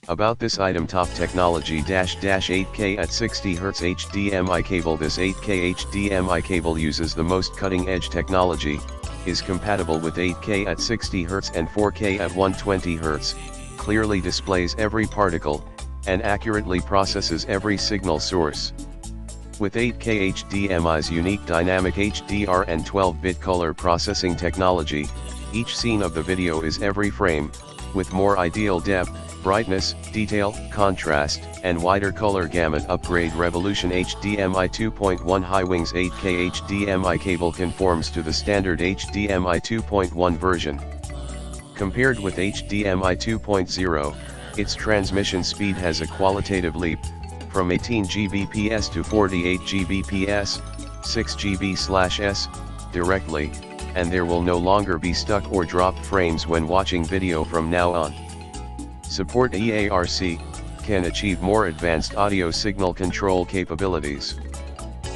About this item: top technology -8K at 60Hz HDMI cable. This 8K HDMI cable uses the most cutting-edge technology, is compatible with 8K at 60Hz and 4K at 120Hz, clearly displays every particle, and accurately processes every signal source. With 8K HDMI's unique dynamic HDR and 12-bit color processing technology, each scene of the video is every frame, with more ideal depth, brightness, detail, contrast, and wider color gamut. Upgrade Revolution HDMI 2.1 Highwings 8K HDMI cable conforms to the standard HDMI 2.1 version. Compared with HDMI 2.0, its transmission speed has a qualitative leap, from 18 Gbps to 48 Gbps, 6 GB/s, directly, and there will no longer be stuck or dropped frames when watching video from now on. Support eARC, can achieve more advanced audio signal control capabilities.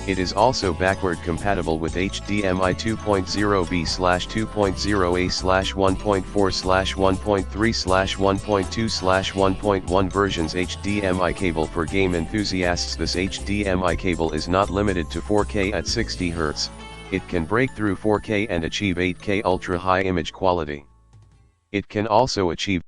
It is also backward compatible with HDMI 2.0b/2.0a/1.4/1.3/1.2/1.1 versions. HDMI cable for game enthusiasts. This HDMI cable is not limited to 4K at 60Hz, it can break through 4K and achieve 8K ultra-high image quality. It can also achieve